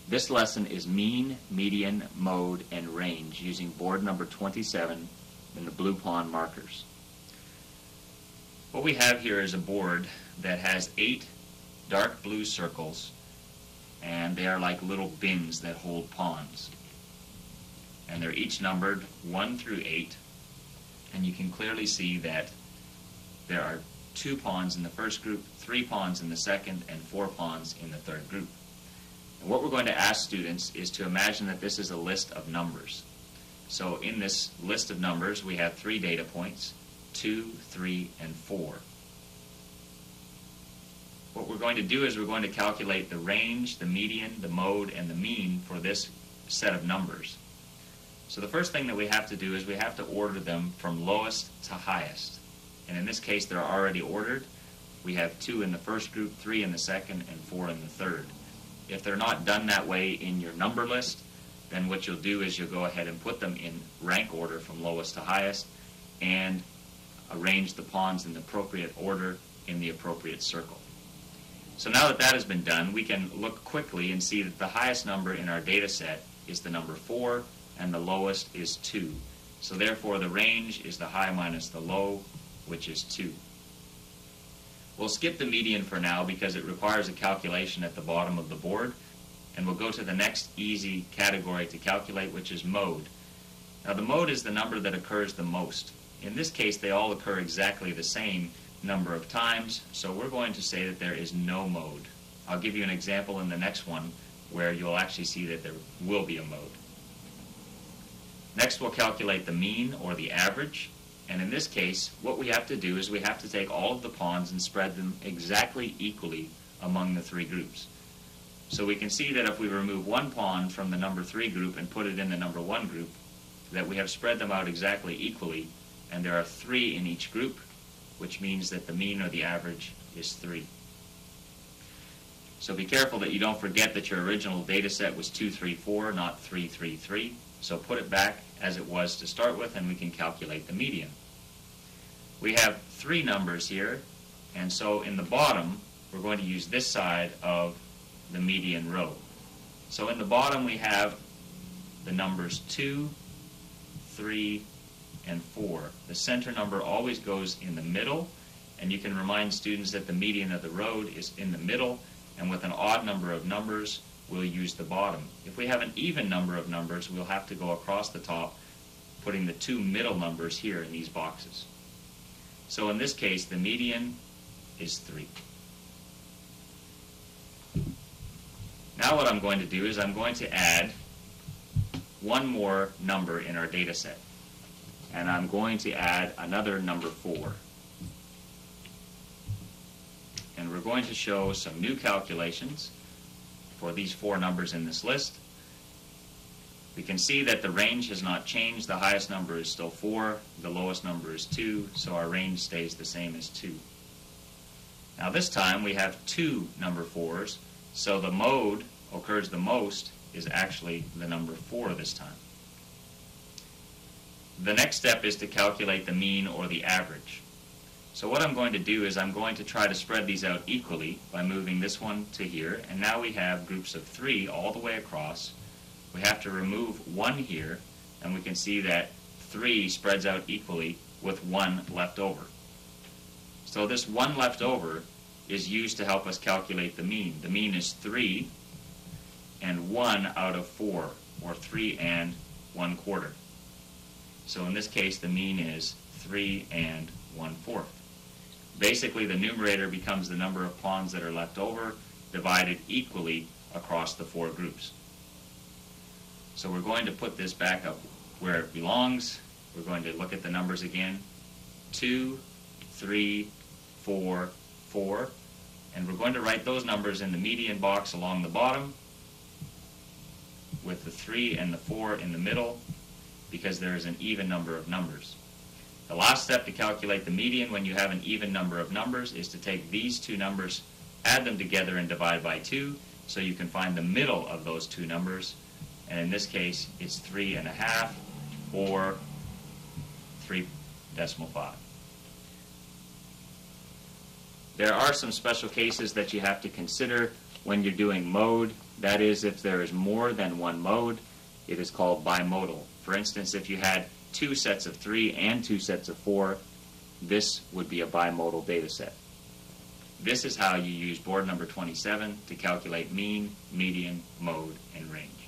This lesson is mean, median, mode, and range using board number 27 in the blue pond markers. What we have here is a board that has 8 dark blue circles, and they are like little bins that hold pawns. And they're each numbered 1 through 8, and you can clearly see that there are 2 pawns in the first group, 3 pawns in the second, and 4 pawns in the third group. And what we're going to ask students is to imagine that this is a list of numbers. So in this list of numbers we have 3 data points, 2, 3, and 4. What we're going to do is we're going to calculate the range, the median, the mode, and the mean for this set of numbers. So the first thing that we have to do is we have to order them from lowest to highest. And in this case they're already ordered. We have 2 in the first group, 3 in the second, and 4 in the third. If they're not done that way in your number list, then what you'll do is you'll go ahead and put them in rank order from lowest to highest and arrange the pawns in the appropriate order in the appropriate circle. So now that that has been done, we can look quickly and see that the highest number in our data set is the number 4 and the lowest is 2. So therefore the range is the high minus the low, which is 2. We'll skip the median for now because it requires a calculation at the bottom of the board, and we'll go to the next easy category to calculate, which is mode. Now the mode is the number that occurs the most. In this case they all occur exactly the same number of times, so we're going to say that there is no mode. I'll give you an example in the next one where you'll actually see that there will be a mode. Next we'll calculate the mean or the average. And in this case, what we have to do is we have to take all of the pawns and spread them exactly equally among the 3 groups. So we can see that if we remove 1 pawn from the number 3 group and put it in the number 1 group, that we have spread them out exactly equally, and there are 3 in each group, which means that the mean or the average is 3. So be careful that you don't forget that your original data set was 2, 3, 4, not 3, 3, 3. So put it back as it was to start with, and we can calculate the median. We have 3 numbers here, and so in the bottom we're going to use this side of the median row. So in the bottom we have the numbers 2, 3, and 4. The center number always goes in the middle, and you can remind students that the median of the road is in the middle, and with an odd number of numbers we'll use the bottom. If we have an even number of numbers, we'll have to go across the top, putting the 2 middle numbers here in these boxes. So in this case, the median is 3. Now what I'm going to do is I'm going to add one more number in our data set. And I'm going to add another number 4. And we're going to show some new calculations for these 4 numbers in this list. We can see that the range has not changed. The highest number is still 4, the lowest number is 2, so our range stays the same as 2. Now this time we have 2 number 4s, so the mode occurs the most is actually the number 4 this time. The next step is to calculate the mean or the average. So what I'm going to do is I'm going to try to spread these out equally by moving this one to here, and now we have groups of 3 all the way across. We have to remove 1 here, and we can see that 3 spreads out equally with 1 left over. So this 1 left over is used to help us calculate the mean. The mean is 3 and 1 out of 4, or 3 and 1/4. So in this case the mean is 3 and 1/4. Basically the numerator becomes the number of pawns that are left over divided equally across the 4 groups. So we're going to put this back up where it belongs. We're going to look at the numbers again. 2, 3, 4, 4. And we're going to write those numbers in the median box along the bottom with the 3 and the 4 in the middle because there is an even number of numbers. The last step to calculate the median when you have an even number of numbers is to take these 2 numbers, add them together and divide by 2 so you can find the middle of those 2 numbers, and in this case it's 3.5 or 3.5. There are some special cases that you have to consider when you're doing mode That is, if there is more than one mode, it is called bimodal. For instance, if you had 2 sets of 3 and 2 sets of 4, this would be a bimodal data set. This is how you use board number 27 to calculate mean, median, mode, and range.